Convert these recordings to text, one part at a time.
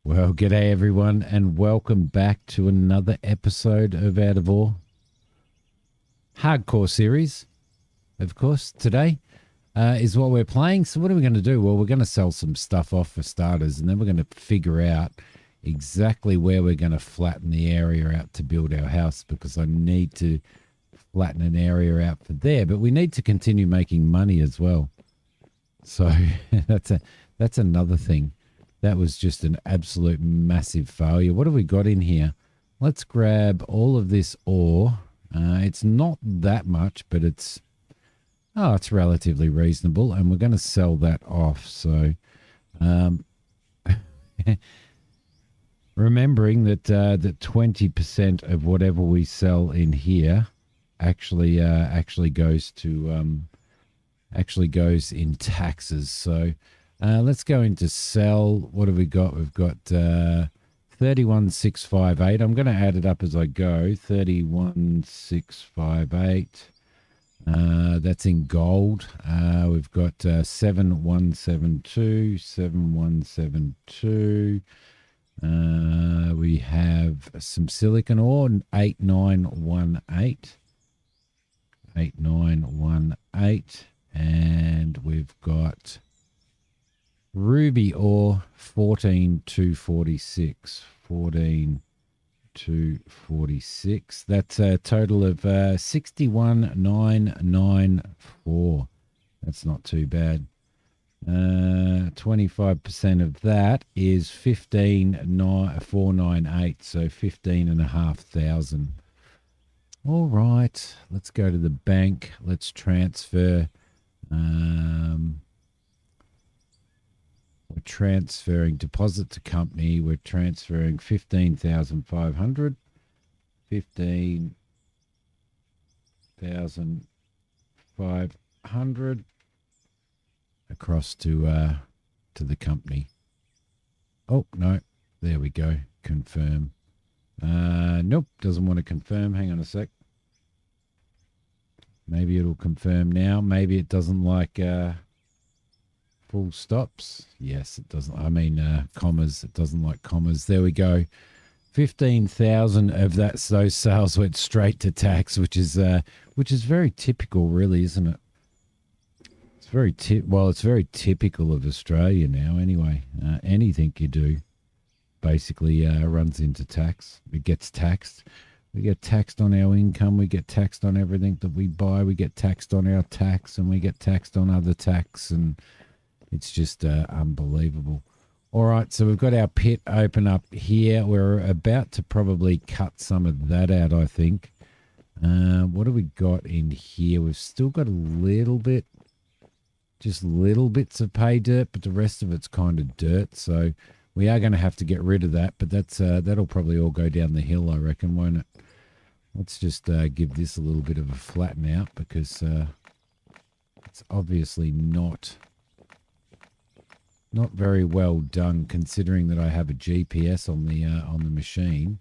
Well, g'day everyone, and welcome back to another episode of Out of Ore Hardcore series. Of course, today is what we're playing. So what are we going to do? Well, we're going to sell some stuff off for starters, and then we're going to figure out exactly where we're going to flatten the area out to build our house, because I need to flatten an area out for there, but we need to continue making money as well. So that's another thing. That was just an absolute massive failure. What have we got in here? Let's grab all of this ore. It's not that much, but it's relatively reasonable, and we're going to sell that off. So remembering that 20% of whatever we sell in here actually goes in taxes. So let's go into sell. What have we got? We've got 31,658. I'm going to add it up as I go. 31,658. That's in gold. We've got 7172, 7172. We have some silicon ore, 8918. 8918. And we've got ruby ore, 14,246. 14,246. That's a total of 61,994. That's not too bad. 25% of that is 15,498. So 15,500. All right, let's go to the bank. Let's transfer. We're transferring deposit to company. We're transferring 15,500. 15,500 across to the company. Oh no, there we go. Confirm. Nope, doesn't want to confirm. Hang on a sec. Maybe it'll confirm now. Maybe it doesn't like full stops. Yes, it doesn't. I mean commas. It doesn't like commas. There we go. 15,000 of those sales went straight to tax, which is very typical, really, isn't it? It's very it's very typical of Australia now. Anyway, anything you do basically runs into tax. It gets taxed. We get taxed on our income. We get taxed on everything that we buy. We get taxed on our tax, and we get taxed on other tax, and it's just unbelievable. All right, so we've got our pit open up here. We're about to probably cut some of that out, I think. What have we got in here? We've still got a little bit, just little bits of pay dirt, but the rest of it's kind of dirt. So we are going to have to get rid of that, but that'll probably all go down the hill, I reckon, won't it? Let's just give this a little bit of a flatten out, because it's obviously not very well done, considering that I have a GPS on the machine.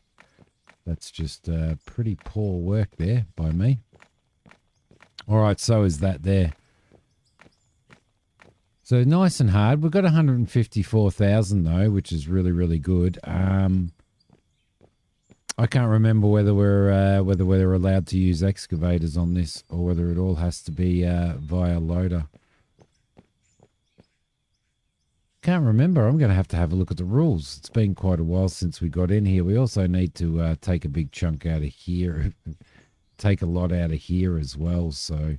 That's just pretty poor work there by me. All right, so is that there. So nice and hard. We've got 154,000 though, which is really, really good. I can't remember whether we're allowed to use excavators on this, or whether it all has to be via loader. Can't remember. I'm going to have a look at the rules. It's been quite a while since we got in here. We also need to take a big chunk out of here, take a lot out of here as well. So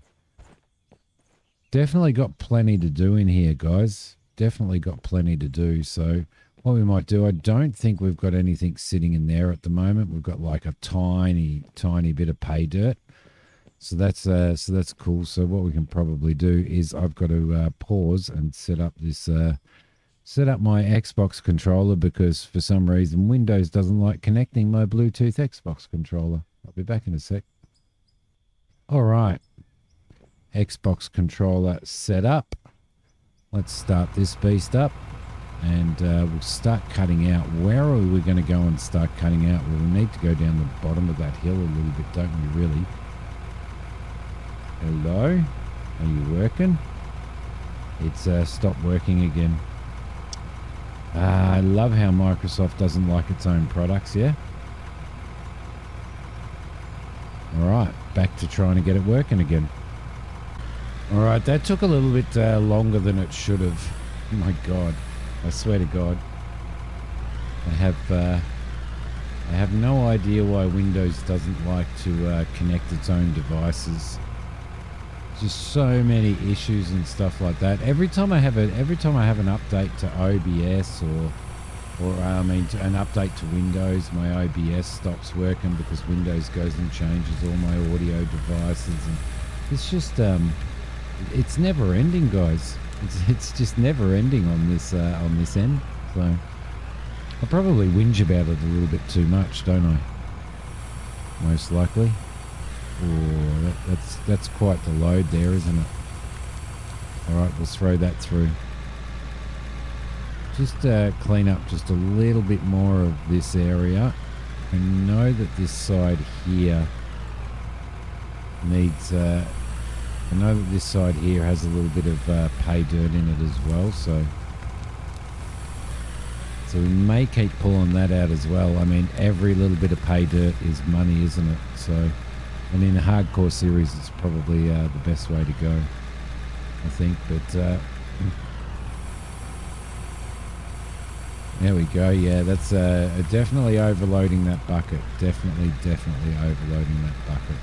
definitely got plenty to do in here, guys. Definitely got plenty to do. So what we might do, I don't think we've got anything sitting in there at the moment. We've got like a tiny, tiny bit of pay dirt. So that's cool. So what we can probably do is I've got to pause and set up my Xbox controller, because for some reason Windows doesn't like connecting my Bluetooth Xbox controller. I'll be back in a sec. All right. Xbox controller set up. Let's start this beast up, and we'll start cutting out. Where are we going to go and start cutting out? Well, we need to go down the bottom of that hill a little bit, don't we, really? Hello? Are you working? It's stopped working again. I love how Microsoft doesn't like its own products, yeah? Alright, back to trying to get it working again. Alright, that took a little bit longer than it should have. Oh my god, I swear to God. I have no idea why Windows doesn't like to connect its own devices. Just so many issues and stuff like that. Every time I have an update to OBS or an update to Windows, my OBS stops working because Windows goes and changes all my audio devices, and it's just it's never ending, guys. It's just never ending on this end. So I probably whinge about it a little bit too much, don't I? Most likely. Oh, that's quite the load there, isn't it? Alright, we'll throw that through. Just clean up just a little bit more of this area. I know that this side here needs... I know that this side here has a little bit of pay dirt in it as well, so we may keep pulling that out as well. I mean, every little bit of pay dirt is money, isn't it? So, and in a hardcore series, it's probably the best way to go, I think. But there we go. Yeah, that's definitely overloading that bucket. Definitely overloading that bucket.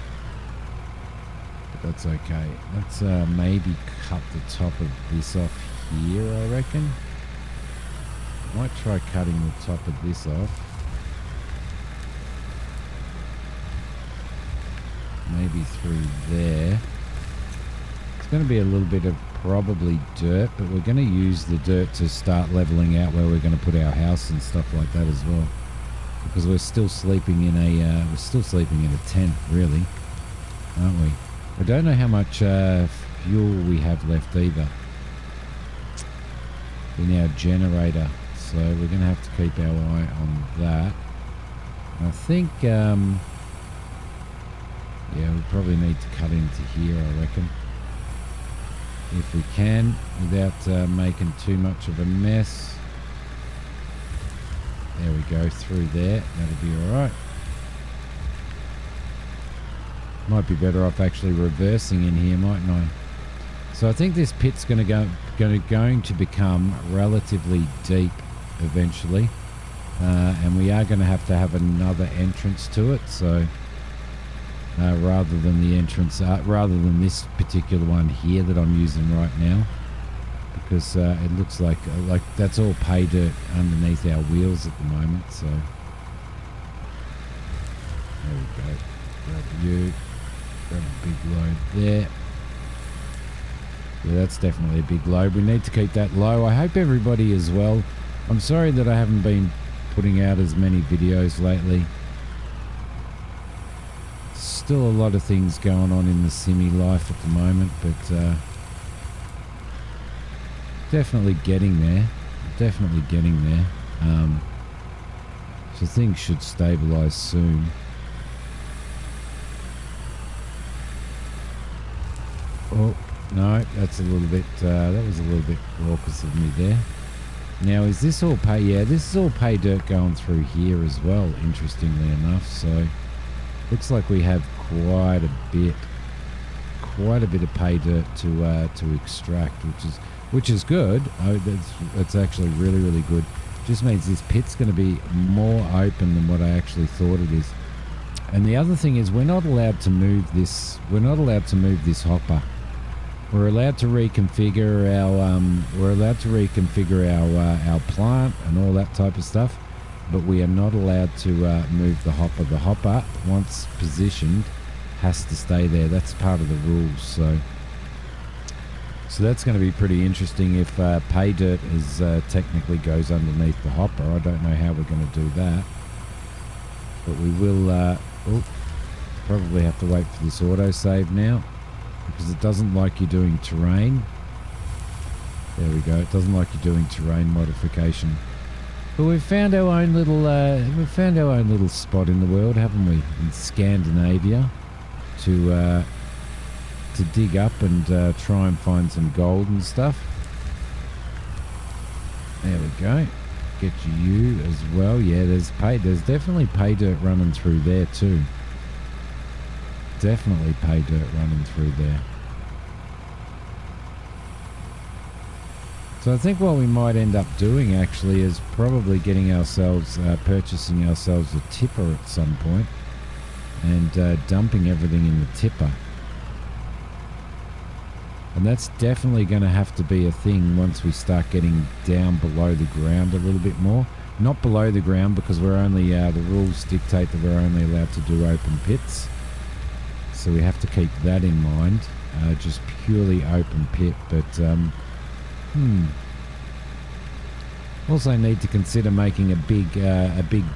But that's okay. Let's maybe cut the top of this off here, I reckon. Might try cutting the top of this off. Maybe through there. It's going to be a little bit of probably dirt, but we're going to use the dirt to start leveling out where we're going to put our house and stuff like that as well. Because we're still sleeping in a tent, really, aren't we? I don't know how much fuel we have left either in our generator. So we're going to have to keep our eye on that. I think, yeah, we probably need to cut into here, I reckon. If we can, without making too much of a mess. There we go, through there. That'll be alright. Might be better off actually reversing in here, mightn't I? So I think this pit's going to become relatively deep eventually, and we are going to have another entrance to it. So rather than the entrance, rather than this particular one here that I'm using right now, because it looks like that's all pay dirt underneath our wheels at the moment. So there we go. Grab you. Grab a big load there. Yeah, that's definitely a big load. We need to keep that low. I hope everybody is well. I'm sorry that I haven't been putting out as many videos lately. Still a lot of things going on in the Simi life at the moment, but definitely getting there. Definitely getting there. So things should stabilize soon. Oh, no, that's a little bit, that was a little bit raucous of me there. Now, is this all pay? Yeah, this is all pay dirt going through here as well, interestingly enough. So, looks like we have quite a bit of pay dirt to extract, which is good. Oh, that's actually really good. Just means this pit's going to be more open than what I actually thought it is. And the other thing is, we're not allowed to move this. We're not allowed to move this hopper. We're allowed to reconfigure our plant and all that type of stuff, but we are not allowed to move the hopper. The hopper, once positioned, has to stay there. That's part of the rules. So that's going to be pretty interesting if pay dirt technically goes underneath the hopper. I don't know how we're going to do that, but we will. Probably have to wait for this autosave now, because it doesn't like you doing terrain. There we go. It doesn't like you doing terrain modification. But we've found our own little spot in the world, haven't we? In Scandinavia, to dig up and try and find some gold and stuff. There we go. get you as well. Yeah, there's definitely pay dirt running through there too. Definitely pay dirt running through there. So I think what we might end up doing actually is probably getting ourselves, purchasing ourselves a tipper at some point and dumping everything in the tipper. And that's definitely going to have to be a thing once we start getting down below the ground a little bit more. Not below the ground because we're only, the rules dictate that we're only allowed to do open pits. So we have to keep that in mind, just purely open pit. But, also need to consider making a big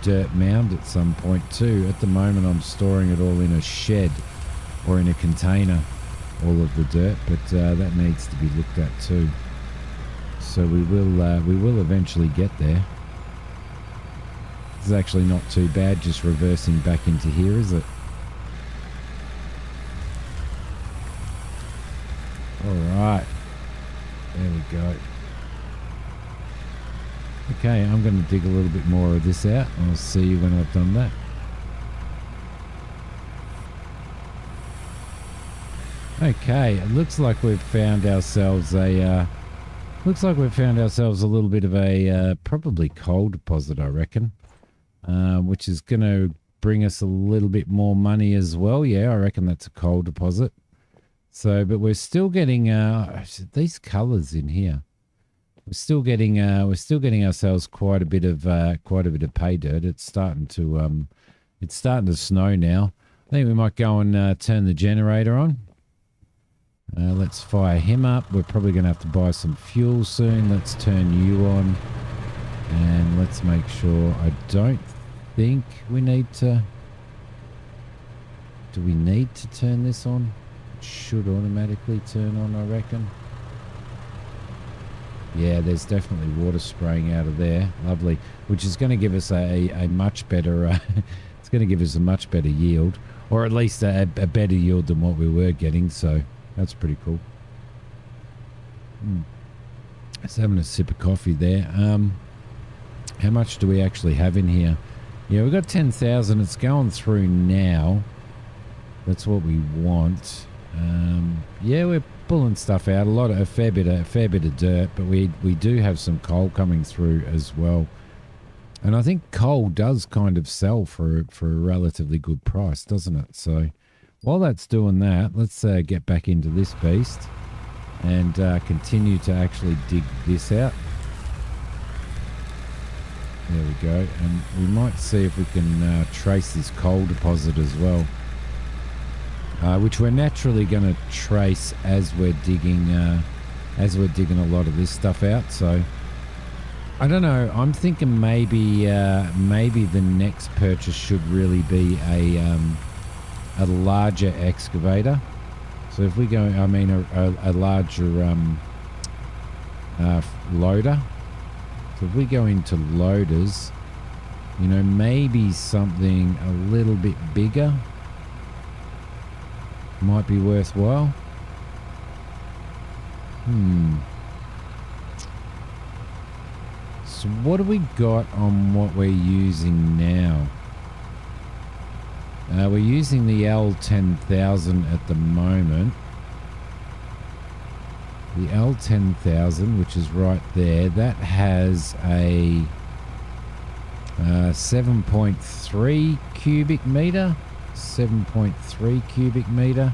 dirt mound at some point too. At the moment I'm storing it all in a shed or in a container, all of the dirt, but that needs to be looked at too. So we will eventually get there. This is actually not too bad, just reversing back into here, is it? Alright, there we go. Okay, I'm going to dig a little bit more of this out. I'll see you when I've done that. Okay, it looks like we've found ourselves a little bit of a probably coal deposit, I reckon, which is going to bring us a little bit more money as well. Yeah, I reckon that's a coal deposit. So, but we're still getting these colours in here. We're still getting ourselves quite a bit of pay dirt. It's starting to snow now. I think we might go and turn the generator on. Let's fire him up. We're probably going to have to buy some fuel soon. Let's turn you on. And let's make sure. I don't think we need to. Do we need to turn this on? It should automatically turn on, I reckon. Yeah, there's definitely water spraying out of there. Lovely. Which is going to give us a much better... it's going to give us a much better yield. Or at least a better yield than what we were getting. So that's pretty cool. Just having a sip of coffee there. How much do we actually have in here? Yeah, we've got 10,000. It's going through now. That's what we want. Yeah, we're pulling stuff out. A fair bit of dirt, but we do have some coal coming through as well. And I think coal does kind of sell for a relatively good price, doesn't it? So while that's doing that, let's get back into this beast and continue to actually dig this out. There we go. And we might see if we can trace this coal deposit as well. Which we're naturally going to trace as we're digging a lot of this stuff out. So I don't know. I'm thinking maybe the next purchase should really be a larger excavator. So if we go, I mean a larger loader. So if we go into loaders, you know, maybe something a little bit bigger might be worthwhile. So what do we got on what we're using now? We're using the L10,000 at the moment. The L10,000, which is right there, that has a 7.3 cubic meter. 7.3 cubic meter.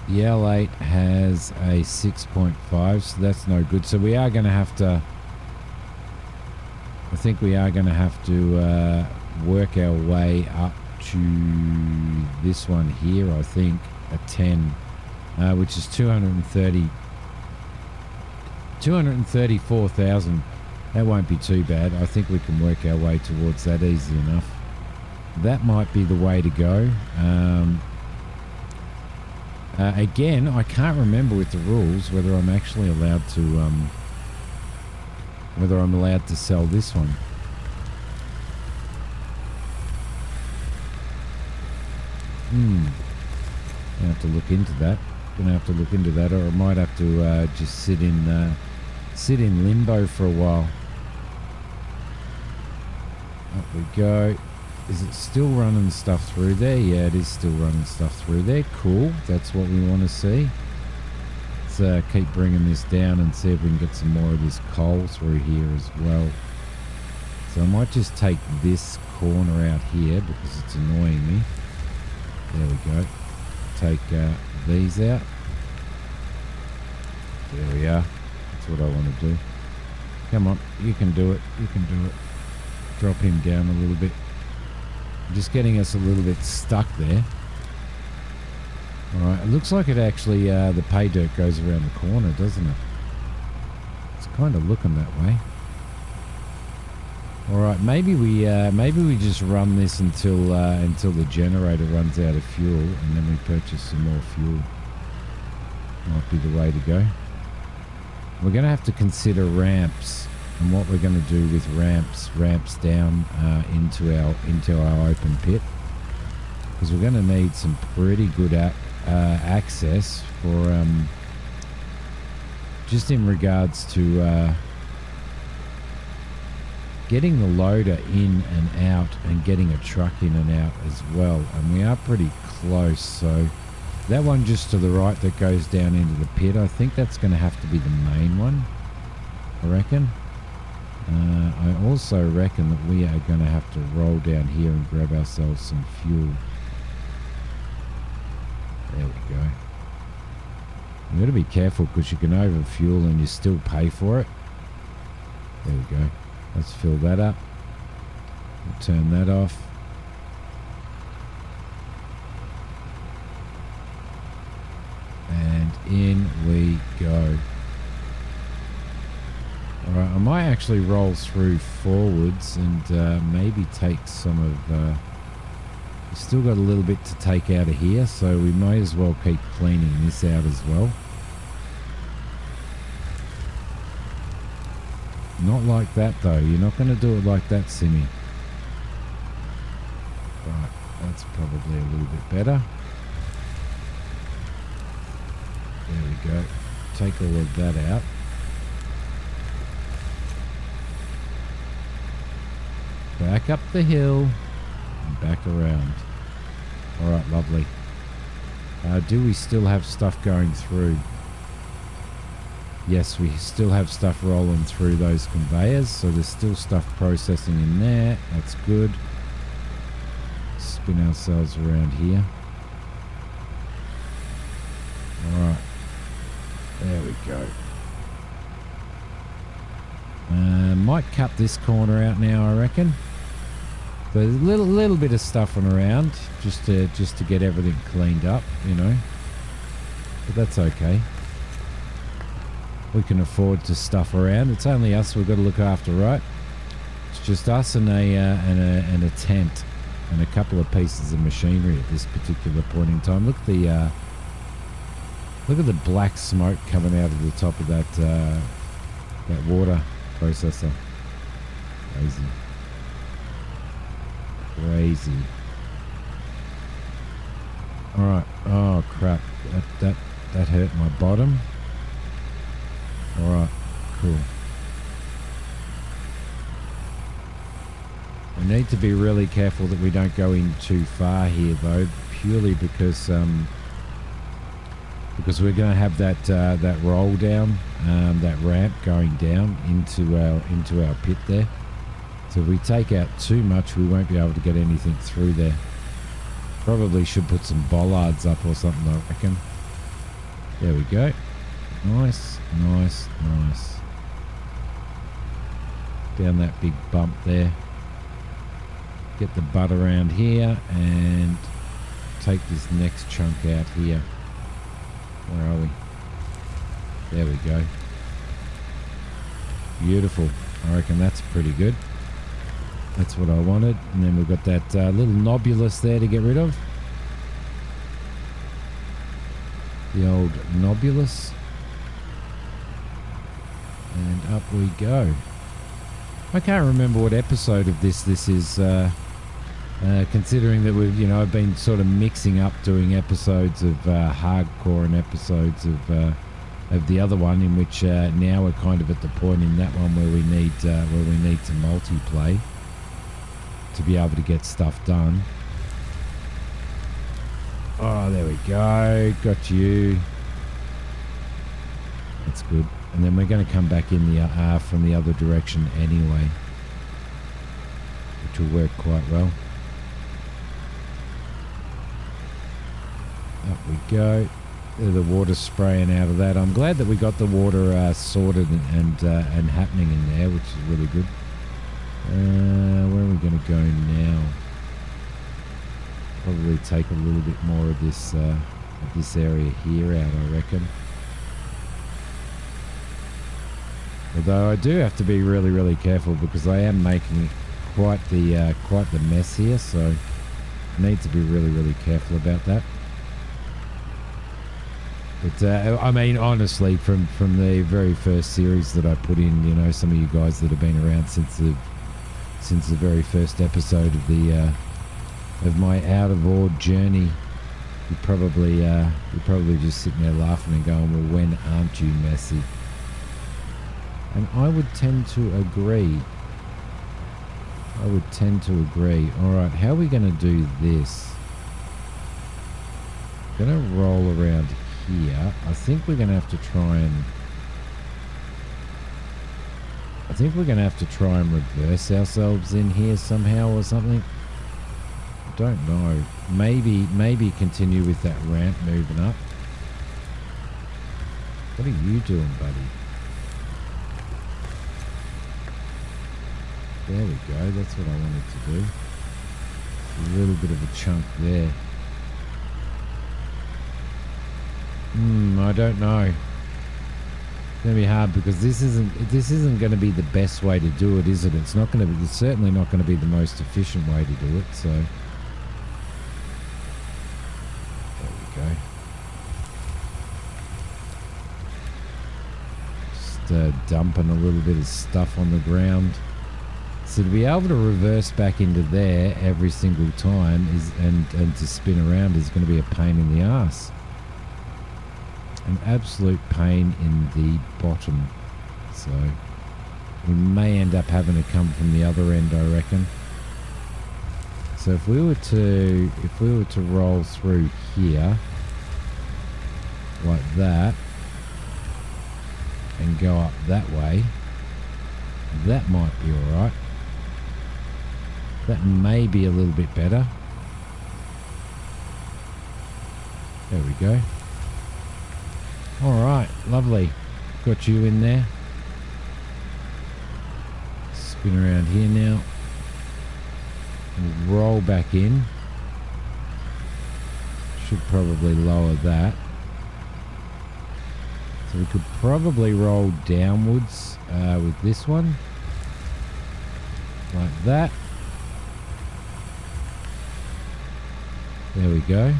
The L8 has a 6.5, so that's no good. So we are going to have to, I think we are going to have to work our way up to this one here, I think, a 10, which is 234,000. That won't be too bad. I think we can work our way towards that easy enough. That might be the way to go. Again, I can't remember with the rules whether I'm actually allowed to sell this one. I have to look into that. Gonna have to look into that, or I might have to just sit in limbo for a while. Up we go. Is it still running stuff through there? Yeah, it is still running stuff through there. Cool. That's what we want to see. Let's keep bringing this down and see if we can get some more of this coal through here as well. So I might just take this corner out here because it's annoying me. There we go. Take these out. There we are. That's what I want to do. Come on, you can do it. You can do it. Drop him down a little bit. Just getting us a little bit stuck there. Alright, it looks like it actually, the pay dirt goes around the corner, doesn't it? It's kind of looking that way. Alright, maybe we just run this until the generator runs out of fuel, and then we purchase some more fuel. Might be the way to go. We're going to have to consider ramps and what we're going to do with ramps down into our open pit, because we're going to need some pretty good access for just in regards to getting the loader in and out and getting a truck in and out as well. And we are pretty close, so that one just to the right that goes down into the pit, I think that's going to have to be the main one, I reckon. I also reckon that we are going to have to roll down here and grab ourselves some fuel. There we go. You've got to be careful because you can overfuel and you still pay for it. There we go. Let's fill that up. We'll turn that off. And in we go. Alright, I might actually roll through forwards and maybe take some of... we've still got a little bit to take out of here, so we may as well keep cleaning this out as well. Not like that though, you're not going to do it like that, Simi. Right, that's probably a little bit better. There we go. Take all of that out. Back up the hill and back around. Alright, lovely. Do we still have stuff going through? Yes, we still have stuff rolling through those conveyors, so there's still stuff processing in there. That's good. Spin ourselves around here. Alright. There we go. Might cut this corner out now, I reckon. There's a little bit of stuffing around just to get everything cleaned up, you know. But that's okay. We can afford to stuff around. It's only us we've got to look after, right? It's just us and a tent and a couple of pieces of machinery at this particular point in time. Look at the black smoke coming out of the top of that water processor. Crazy. Alright. Oh crap. That hurt my bottom. Alright, cool. We need to be really careful that we don't go in too far here though, purely because we're going to have that roll down, that ramp going down into our pit there. So if we take out too much, we won't be able to get anything through there. Probably should put some bollards up or something, I reckon. There we go. Nice, nice, nice. Down that big bump there. Get the butt around here and take this next chunk out here. Where are we? There we go. Beautiful. I reckon that's pretty good. That's what I wanted. And then we've got that little nobulus there to get rid of. The old nobulus. And up we go. I can't remember what episode of this is. Considering that we've, I've been sort of mixing up doing episodes of hardcore and episodes of the other one, in which now we're kind of at the point in that one where we need to multiplay to be able to get stuff done. Oh, there we go. Got you. That's good. And then we're going to come back in the from the other direction anyway, which will work quite well. Up we go. The water's spraying out of that. I'm glad that we got the water sorted and happening in there, which is really good. Where are we going to go now? Probably take a little bit more of this area here out, I reckon. Although I do have to be really, really careful because I am making quite the mess here, so I need to be really, really careful about that. But I mean, honestly, from the very first series that I put in, some of you guys that have been around since the very first episode of my out of order journey, you're probably just sitting there laughing and going, "Well, when aren't you messy?" And I would tend to agree. All right, how are we going to do this? Going to roll around here. I think we're going to have to try and reverse ourselves in here somehow or something. I don't know. Maybe continue with that ramp moving up. What are you doing, buddy? There we go. That's what I wanted to do. A little bit of a chunk there. I don't know. It's going to be hard because this isn't going to be the best way to do it, is it? It's certainly not going to be the most efficient way to do it. So there we go. Just dumping a little bit of stuff on the ground. So to be able to reverse back into there every single time and to spin around is going to be a pain in the ass. An absolute pain in the bottom. So we may end up having to come from the other end, I reckon. So if we were to roll through here like that and go up that way, that might be all right. That may be a little bit better. There we go. All right, lovely. Got you in there. Spin around here now. We'll roll back in. Should probably lower that. So we could probably roll downwards with this one. Like that. There we go.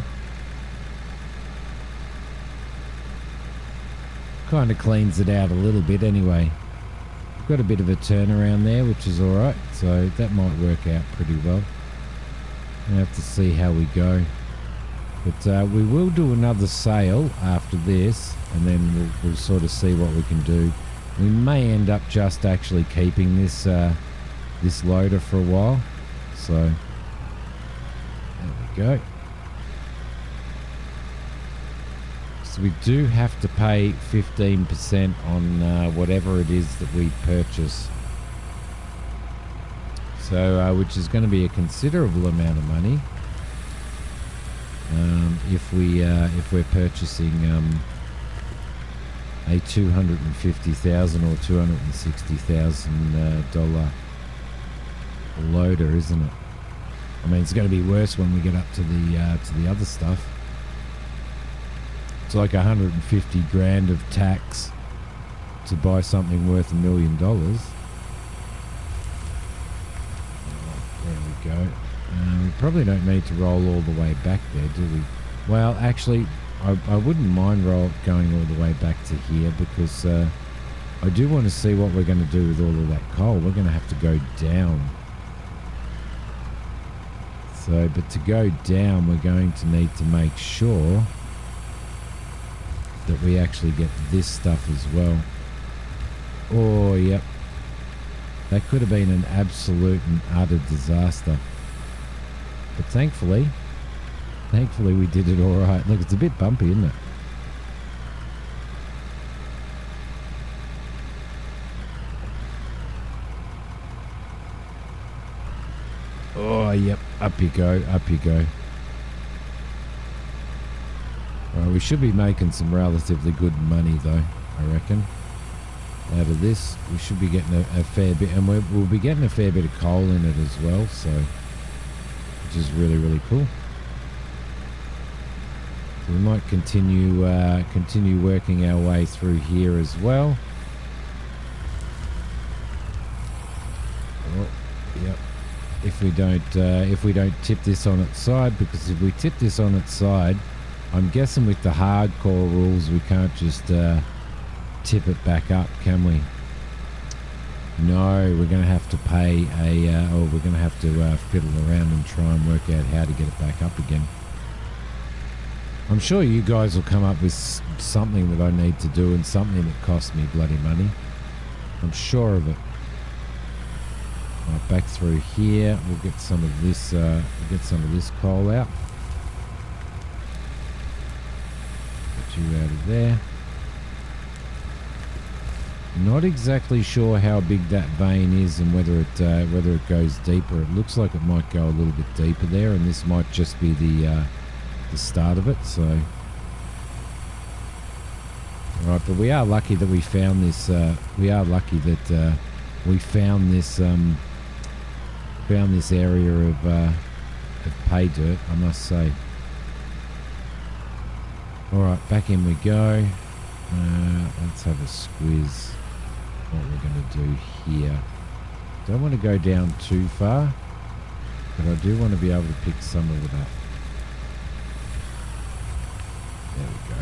Kind of cleans it out a little bit anyway. We've got a bit of a turnaround there, which is alright, so that might work out pretty well. We'll have to see how we go. But we will do another sail after this, and then we'll sort of see what we can do. We may end up just actually keeping this this loader for a while. So there we go. So we do have to pay 15% on whatever it is that we purchase. So which is going to be a considerable amount of money if we're purchasing a $250,000 or $260,000 loader, isn't it? I mean, it's going to be worse when we get up to the other stuff. It's like 150 grand of tax to buy something worth $1 million. There we go. We probably don't need to roll all the way back there, do we? Well, actually, I wouldn't mind going all the way back to here because I do want to see what we're going to do with all of that coal. We're going to have to go down So, but to go down, we're going to need to make sure that we actually get this stuff as well. Oh, yep. That could have been an absolute and utter disaster. But thankfully we did it all right. Look, it's a bit bumpy, isn't it? Oh, yep. Up you go. Up you go. Well, we should be making some relatively good money, though, I reckon. Out of this, we should be getting a fair bit. And we'll be getting a fair bit of coal in it as well, so... which is really, really cool. So we might continue working our way through here as well. Oh, yep. If we don't tip this on its side, because if we tip this on its side, I'm guessing with the hardcore rules we can't just tip it back up, can we? No, we're going to have to pay or we're going to have to fiddle around and try and work out how to get it back up again. I'm sure you guys will come up with something that I need to do and something that costs me bloody money. I'm sure of it. Right, back through here, we'll get some of this. Coal out. Get you out of there. Not exactly sure how big that vein is and whether it goes deeper. It looks like it might go a little bit deeper there, and this might just be the start of it. So, right, but we are lucky that we found this. We are lucky that we found this area of pay dirt, I must say. All right, back in we go. Let's have a squiz. What we're going to do here. Don't want to go down too far, but I do want to be able to pick some of it up. There we go.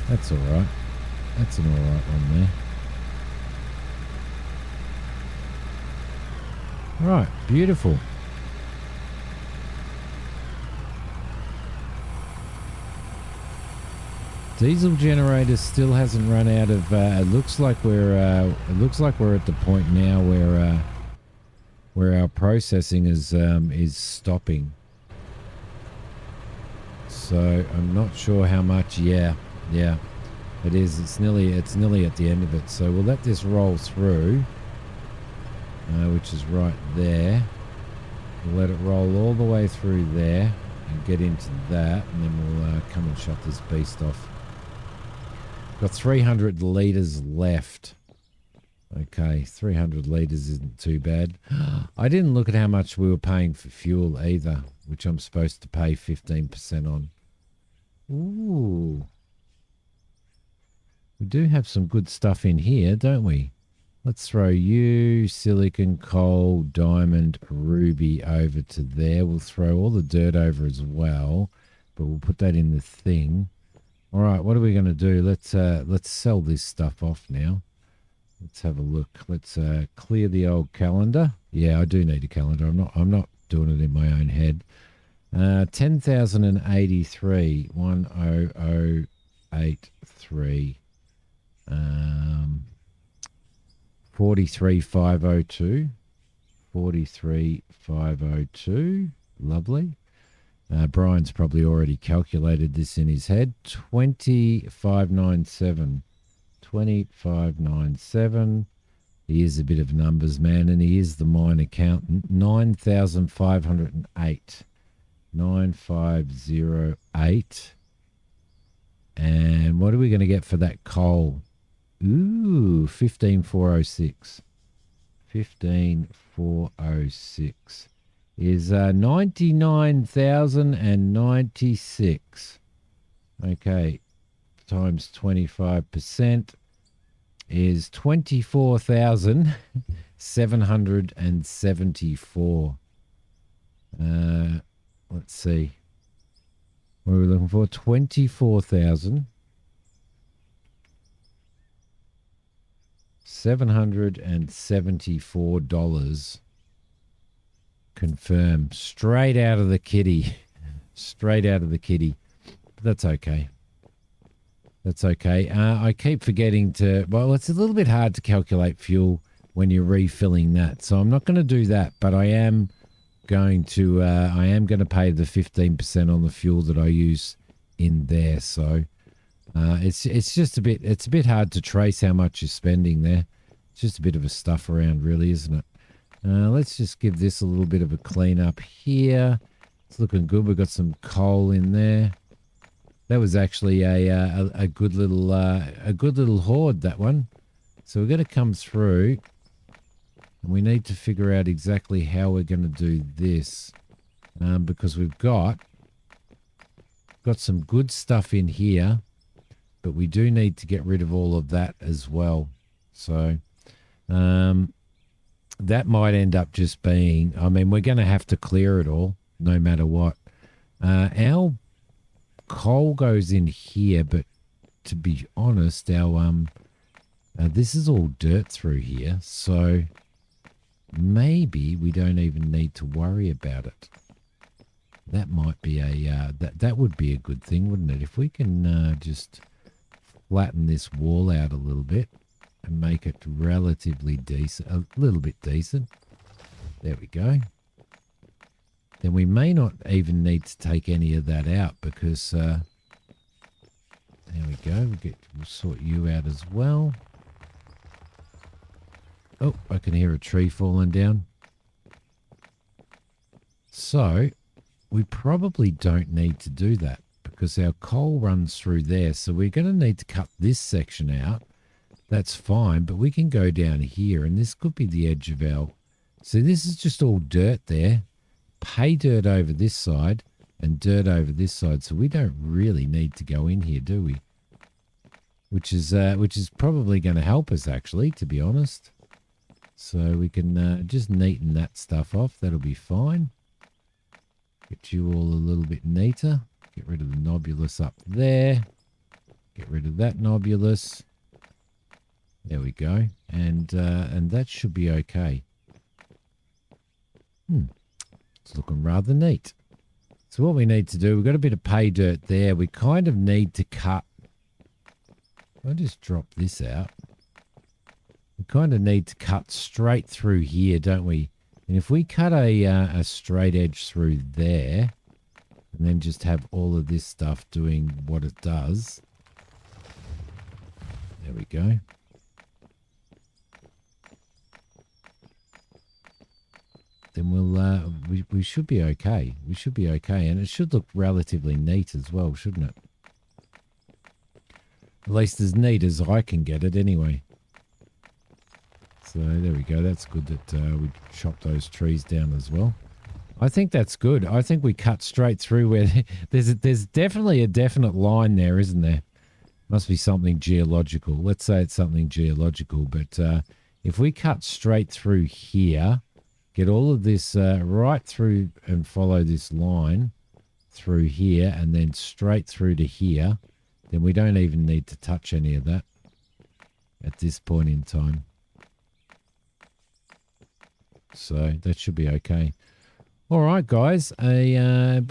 That's all right. That's an all right one there. Right, beautiful. Diesel generator still hasn't run out of. It looks like we're at the point now where our processing is stopping. So I'm not sure how much. Yeah, it is. It's nearly at the end of it. So we'll let this roll through, which is right there. We'll let it roll all the way through there and get into that, and then we'll come and shut this beast off. Got 300 litres left. Okay, 300 litres isn't too bad. I didn't look at how much we were paying for fuel either, which I'm supposed to pay 15% on. Ooh. We do have some good stuff in here, don't we? Let's throw you, silicon, coal, diamond, ruby over to there. We'll throw all the dirt over as well, but we'll put that in the thing. All right, what are we going to do? Let's sell this stuff off now. Let's have a look. Let's clear the old calendar. Yeah, I do need a calendar. I'm not doing it in my own head. 10,083 10083. 43,502. 43,502. Lovely. Brian's probably already calculated this in his head. 2597. 2597. He is a bit of numbers man, and he is the mine accountant. 9,508. 9508. And what are we going to get for that coal? Ooh, 15,406. 15,406 is 99,096. Okay, times 25% is 24,774. Let's see. What are we looking for? $24,774 Confirm. Straight out of the kitty. Straight out of the kitty. But that's okay. That's okay. I keep forgetting to... Well, it's a little bit hard to calculate fuel when you're refilling that. So I'm not going to do that, but I am going to pay the 15% on the fuel that I use in there. So it's just a bit hard to trace how much you're spending there. It's just a bit of a stuff around, really, isn't it? Let's just give this a little bit of a clean up here. It's looking good. We've got some coal in there. That was actually a good little hoard, that one. So we're going to come through, and we need to figure out exactly how we're going to do this, because we've got some good stuff in here, but we do need to get rid of all of that as well. So that might end up just being, I mean, we're going to have to clear it all no matter what. Our coal goes in here, but to be honest, our this is all dirt through here, so maybe we don't even need to worry about it. That might be that would be a good thing, wouldn't it? If we can just flatten this wall out a little bit and make it relatively decent, a little bit decent. There we go. Then we may not even need to take any of that out, because there we go. We'll sort you out as well. Oh, I can hear a tree falling down. So we probably don't need to do that, because our coal runs through there. So we're going to need to cut this section out. That's fine, but we can go down here, and this could be the edge of our... So this is just all dirt there. Pay dirt over this side and dirt over this side, so we don't really need to go in here, do we? Which is probably going to help us, actually, to be honest. So we can just neaten that stuff off. That'll be fine. Get you all a little bit neater. Get rid of the nobulus up there. Get rid of that nobulus. There we go. And that should be okay. It's looking rather neat. So what we need to do, we've got a bit of pay dirt there. We kind of need to cut. I'll just drop this out. We kind of need to cut straight through here, don't we? And if we cut a straight edge through there, and then just have all of this stuff doing what it does. There we go. Then we should be okay. We should be okay, and it should look relatively neat as well, shouldn't it? At least as neat as I can get it, anyway. So there we go. That's good that we chopped those trees down as well. I think that's good. I think we cut straight through where there's definitely a definite line there, isn't there? Must be something geological. Let's say it's something geological, but if we cut straight through here, get all of this right through and follow this line through here and then straight through to here, then we don't even need to touch any of that at this point in time. So that should be okay. All right, guys. I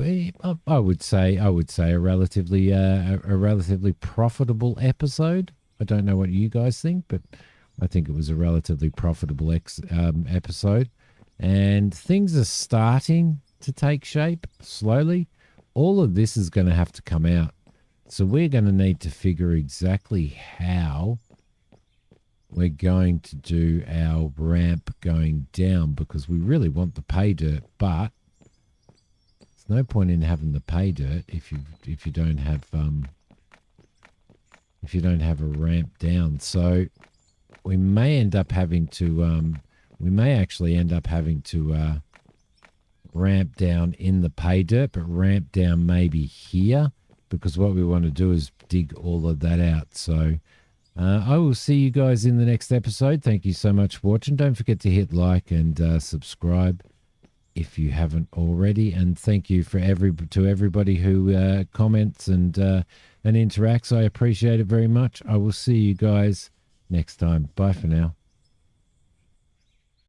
would say a relatively profitable episode. I don't know what you guys think, but I think it was a relatively profitable episode. And things are starting to take shape slowly. All of this is going to have to come out. So we're going to need to figure exactly how we're going to do our ramp going down, because we really want the pay dirt, but there's no point in having the pay dirt if you don't have a ramp down. So we may end up having to ramp down in the pay dirt, but ramp down maybe here, because what we want to do is dig all of that out. So I will see you guys in the next episode. Thank you so much for watching. Don't forget to hit like and subscribe if you haven't already. And thank you to everybody who comments and interacts. I appreciate it very much. I will see you guys next time. Bye for now.